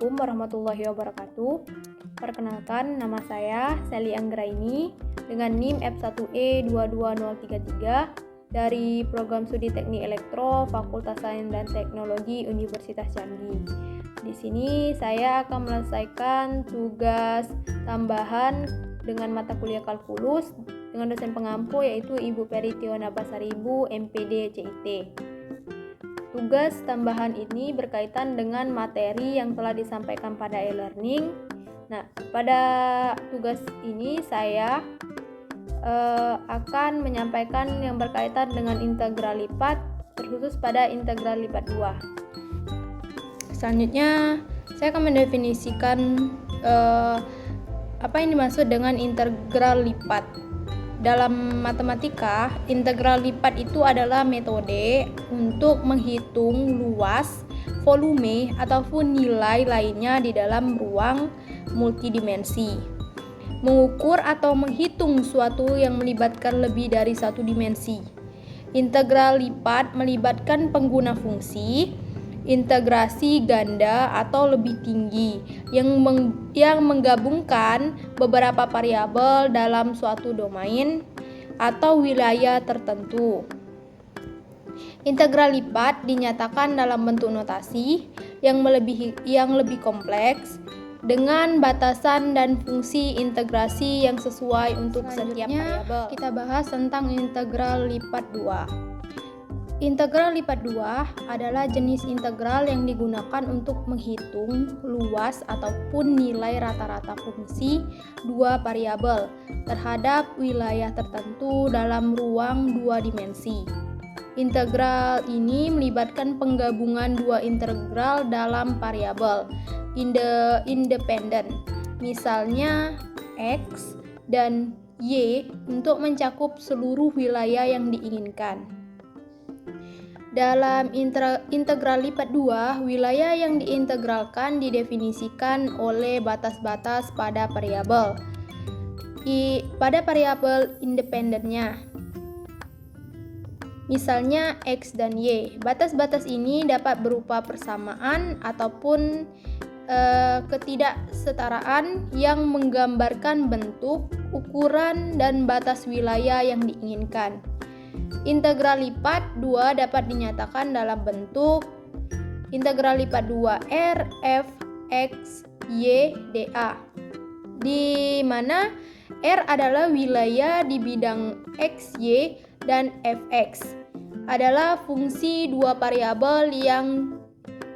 Assalamualaikum warahmatullahi wabarakatuh. Perkenalkan, nama saya Sally Anggraini dengan NIM F1E22033 dari Program Studi Teknik Elektro Fakultas Sains dan Teknologi Universitas Jambi. Di sini saya akan menyelesaikan tugas tambahan dengan mata kuliah kalkulus dengan dosen pengampu yaitu Ibu Peri Tiona Basaribu, MPD CIT. Tugas tambahan ini berkaitan dengan materi yang telah disampaikan pada e-learning. Nah, pada tugas ini saya akan menyampaikan yang berkaitan dengan integral lipat, terkhusus pada integral lipat 2. Selanjutnya, saya akan mendefinisikan apa yang dimaksud dengan integral lipat. Dalam matematika, integral lipat itu adalah metode untuk menghitung luas, volume, ataupun nilai lainnya di dalam ruang multidimensi. Mengukur atau menghitung suatu yang melibatkan lebih dari satu dimensi. Integral lipat melibatkan pengguna fungsi, integrasi ganda atau lebih tinggi yang menggabungkan beberapa variabel dalam suatu domain atau wilayah tertentu. Integral lipat dinyatakan dalam bentuk notasi yang lebih kompleks dengan batasan dan fungsi integrasi yang sesuai untuk setiap variabel. Kita bahas tentang integral lipat 2. Integral lipat 2 adalah jenis integral yang digunakan untuk menghitung luas ataupun nilai rata-rata fungsi dua variabel terhadap wilayah tertentu dalam ruang dua dimensi. Integral ini melibatkan penggabungan dua integral dalam variabel independen, misalnya X dan Y, untuk mencakup seluruh wilayah yang diinginkan. Dalam integral lipat 2, wilayah yang diintegralkan didefinisikan oleh batas-batas pada variabel independennya. Misalnya X dan Y. Batas-batas ini dapat berupa persamaan ataupun ketidaksetaraan yang menggambarkan bentuk, ukuran, dan batas wilayah yang diinginkan. Integral lipat 2 dapat dinyatakan dalam bentuk integral lipat 2 R F X Y dA, di mana R adalah wilayah di bidang X, Y, dan Fx adalah fungsi dua variabel yang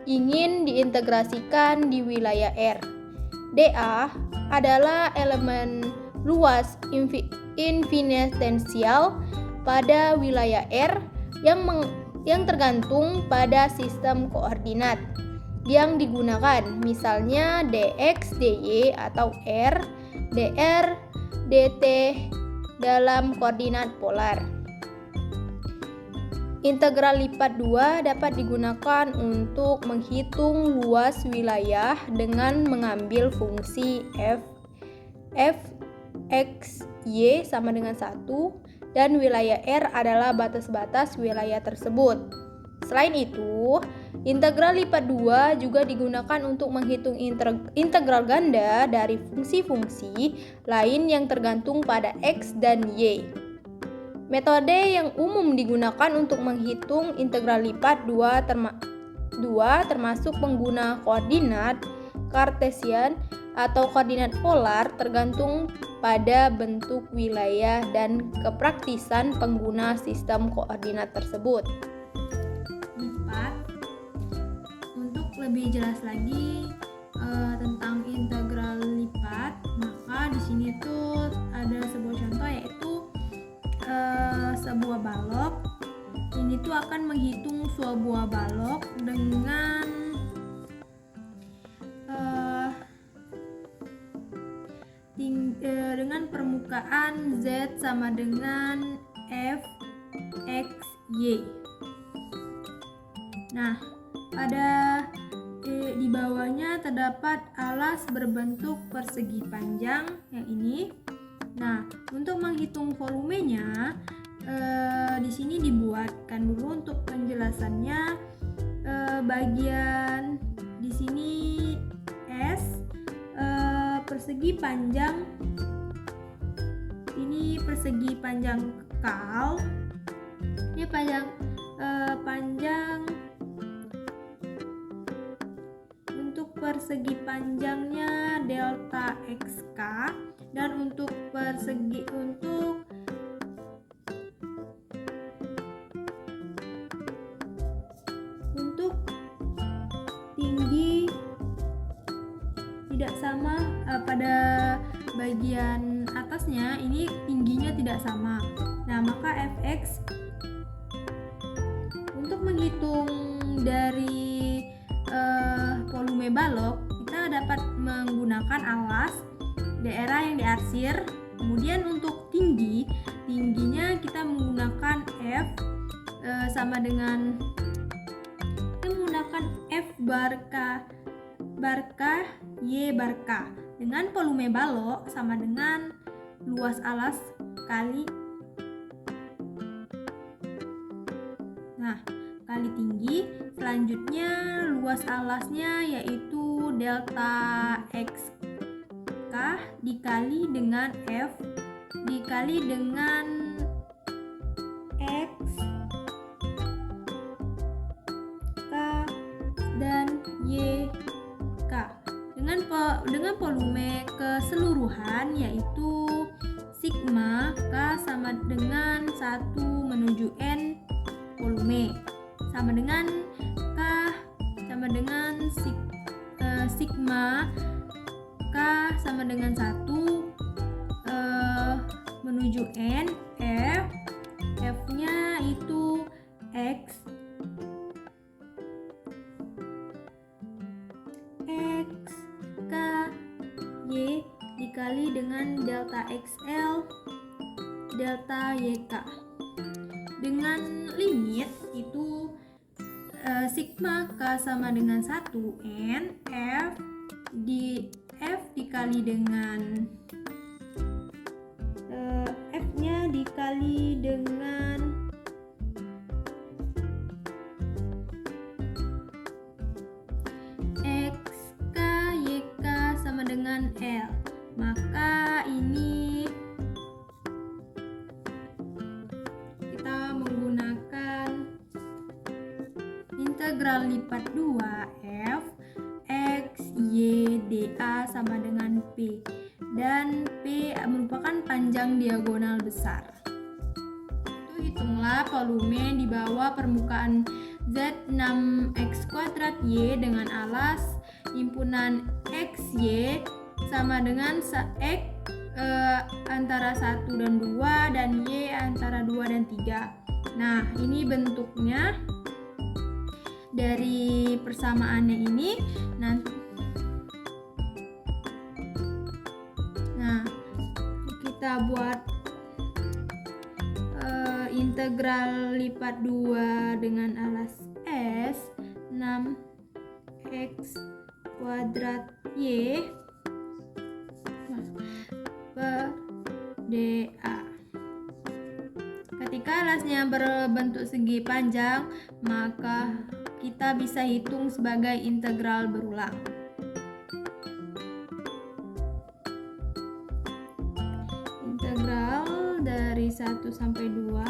ingin diintegrasikan di wilayah R. dA adalah elemen luas infinitensial pada wilayah R yang tergantung pada sistem koordinat yang digunakan, misalnya dx, dy atau r, dr, dt dalam koordinat polar. Integral lipat 2 dapat digunakan untuk menghitung luas wilayah dengan mengambil fungsi f, x, y sama dengan 1 dan wilayah R adalah batas-batas wilayah tersebut. Selain itu, integral lipat 2 juga digunakan untuk menghitung integral ganda dari fungsi-fungsi lain yang tergantung pada X dan Y. Metode yang umum digunakan untuk menghitung integral lipat 2 termasuk pengguna koordinat Cartesian atau koordinat polar tergantung pada bentuk wilayah dan kepraktisan pengguna sistem koordinat tersebut. Untuk lebih jelas lagi tentang integral lipat, maka di sini tuh ada sebuah contoh yaitu sebuah balok. Ini tuh akan menghitung sebuah balok dengan permukaan Z sama dengan F, X, Y. Nah, di bawahnya terdapat alas berbentuk persegi panjang yang ini. Nah, untuk menghitung volumenya, di sini dibuatkan dulu untuk penjelasannya. Bagian di sini persegi panjang, ini persegi panjang kekal, ini panjang untuk persegi panjangnya delta xk, dan untuk tinggi tidak sama. Pada bagian atasnya ini tingginya tidak sama. Nah, maka fx untuk menghitung dari volume balok, kita dapat menggunakan alas daerah yang diarsir. Kemudian untuk tingginya kita menggunakan F sama dengan F bar K Y bar K, dengan volume balok sama dengan luas alas kali tinggi. Selanjutnya luas alasnya yaitu delta xk dikali dengan F dikali dengan x k dan y k, dengan volume keseluruhan yaitu sigma k sama dengan 1 menuju n volume, sama dengan K sama dengan sigma K sama dengan 1 menuju N. F nya itu X K Y dikali dengan delta XL delta YK, dengan limit itu sigma K sama dengan 1 N F dikali dengan F nya dikali dengan XK YK sama dengan L. Maka ini kita menggunakan integral lipat 2 F X Y dA sama dengan P, dan P merupakan panjang diagonal besar. Itu hitunglah volume di bawah permukaan Z6x² Y dengan alas himpunan XY sama dengan X antara 1 dan 2 dan Y antara 2 dan 3. Nah, ini bentuknya dari persamaannya ini. Nah, kita buat integral lipat 2 dengan alas S 6x² Y per dA. Ketika alasnya berbentuk segi panjang, maka kita bisa hitung sebagai integral berulang. Integral dari 1 sampai 2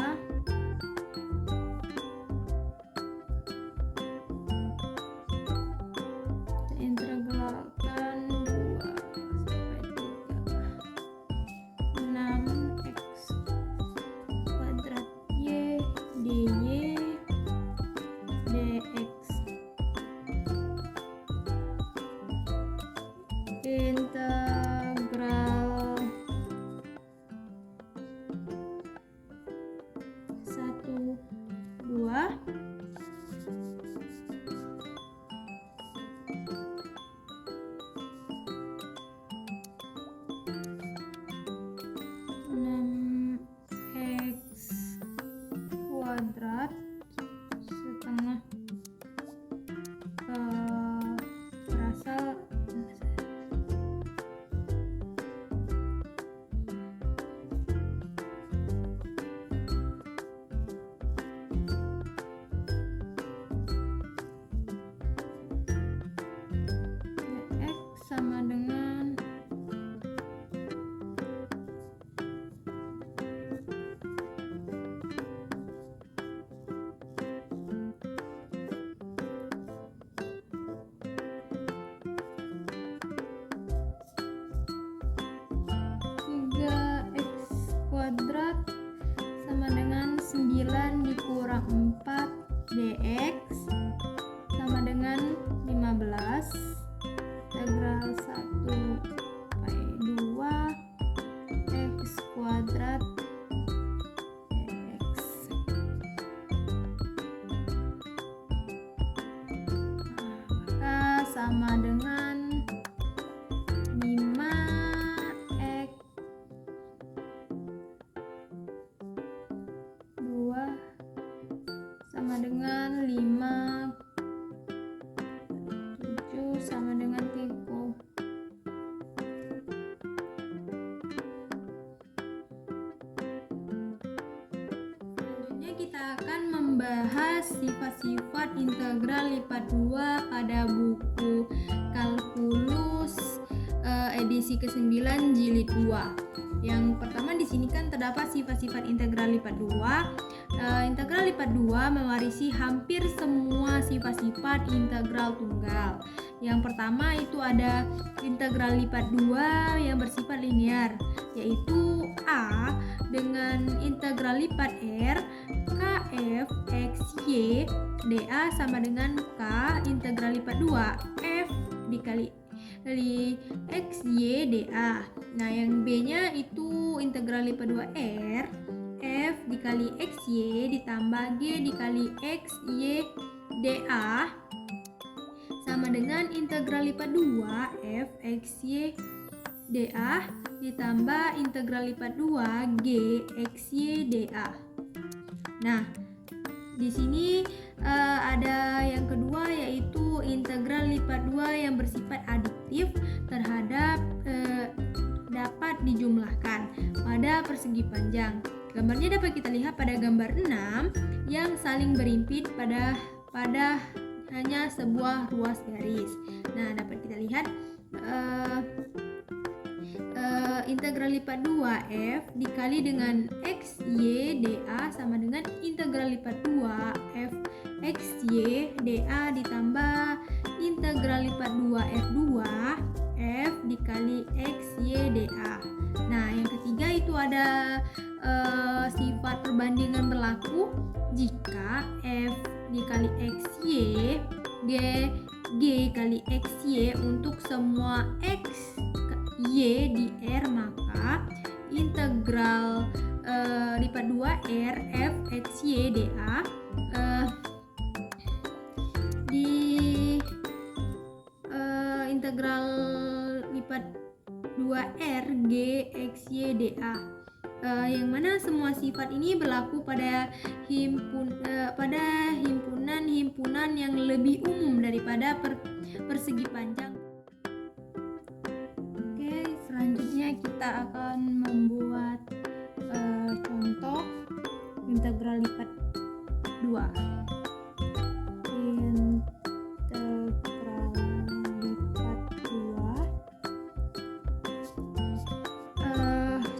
integralkan 2 sampai 3 6x² Y dy dx. Integral 1 dx sama dengan 15 integral 1 sampai 2 x kuadrat dx. Maka sama dengan 5x 2 sama dengan 5, 7 sama dengan 3. Selanjutnya kita akan membahas sifat-sifat integral lipat 2 pada buku Kalkulus edisi ke-9 jilid 2. Yang pertama di sini kan terdapat sifat-sifat integral lipat 2. Integral lipat 2 mewarisi hampir semua sifat-sifat integral tunggal. Yang pertama itu ada integral lipat 2 yang bersifat linear, yaitu A dengan integral lipat R kf x y dA sama dengan K integral lipat 2 f dikali x y dA. Nah, yang B-nya itu integral lipat 2 R f dikali x y ditambah g dikali x y dA sama dengan integral lipat 2 f x y dA ditambah integral lipat 2 g x y dA. Nah, di sini ada yang kedua yaitu integral lipat 2 yang bersifat adiktif terhadap dapat dijumlahkan pada persegi panjang. Gambarnya dapat kita lihat pada gambar 6 yang saling berimpit pada hanya sebuah ruas garis. Nah, dapat kita lihat integral lipat 2 f dikali dengan x y dA sama dengan integral lipat 2 f x y dA ditambah integral lipat 2 f 2 f dikali x y dA. Nah, yang ketiga itu ada sifat perbandingan berlaku jika f dikali x y g kali x y untuk semua x y di R, maka integral lipat 2 R f x y dA di integral lipat 2 R g x y dA, yang mana semua sifat ini berlaku pada himpunan yang lebih umum daripada persegi panjang. Selanjutnya kita akan membuat contoh integral lipat 2. Integral lipat 2.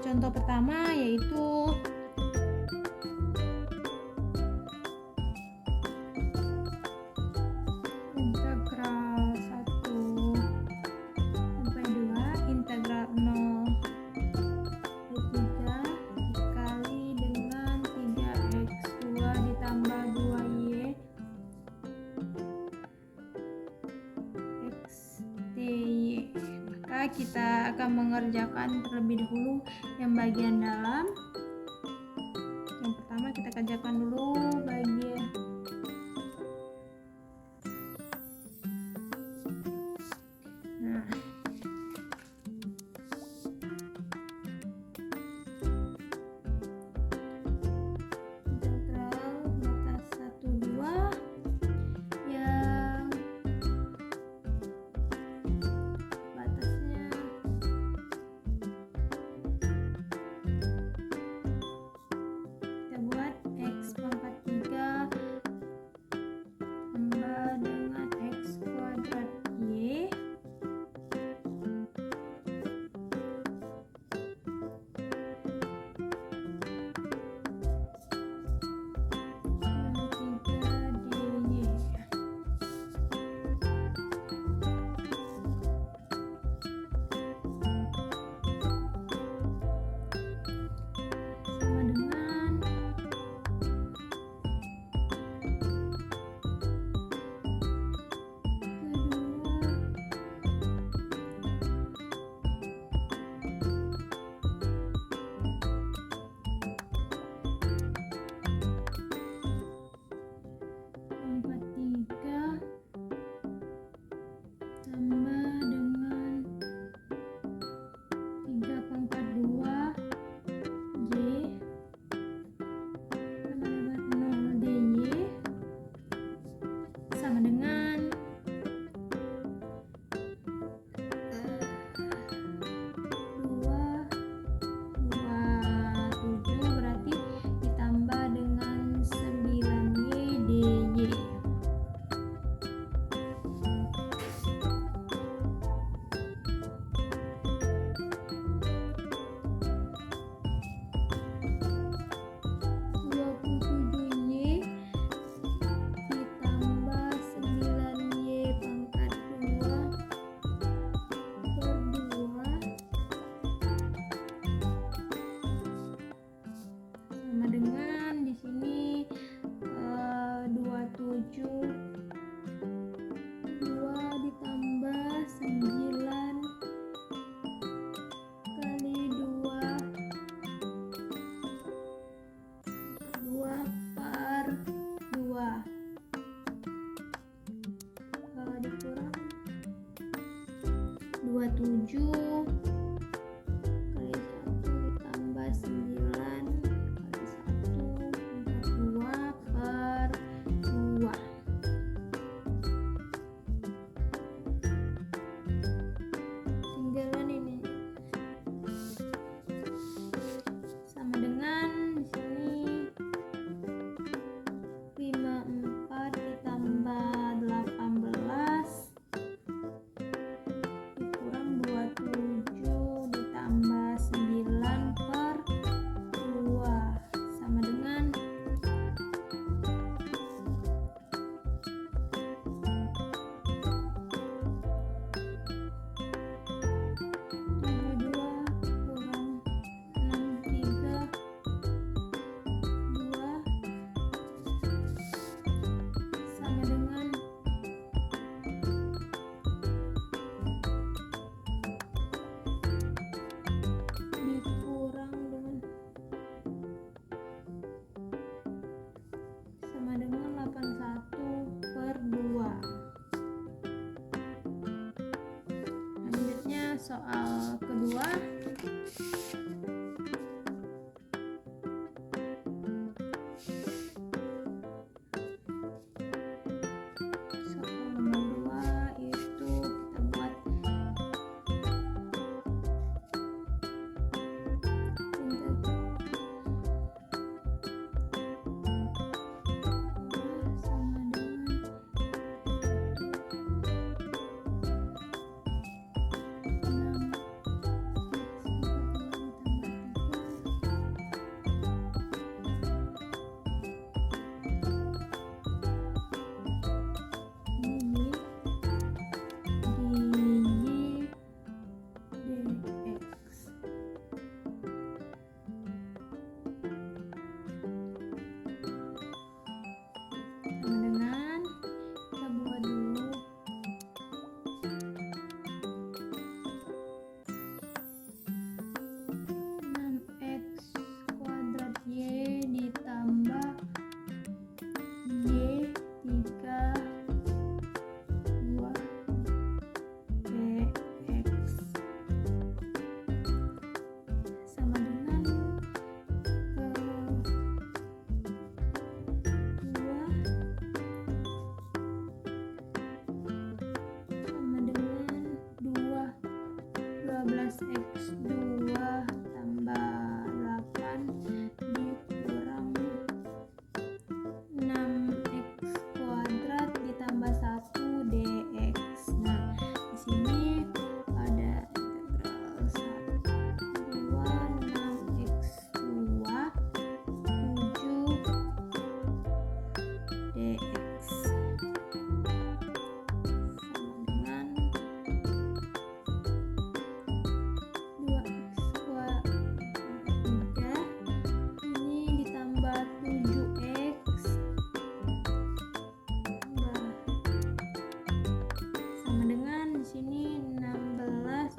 Contoh pertama yaitu integral 1 sampai 2 integral 0 3 dikali dengan 3x2 ditambah 2y x dy. Maka kita akan mengerjakan terlebih dahulu yang bagian dalam. Yang pertama kita kerjakan dulu bagian 2 ditambah 9 kali 2 per 2. Kalau dikurang 27 kali 1 ditambah 9 kali 1 42 per 2. Tinggalan ini sama dengan di sini 54 ditambah 18 dikurang 27 ditambah 9 per 2 sama dengan 72 kurang 63 2 sama dengan 81 per 2. Lanjutnya soal kedua. Soal nomor 2 itu kita buat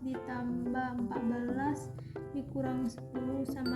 ditambah 14 dikurang 10 sama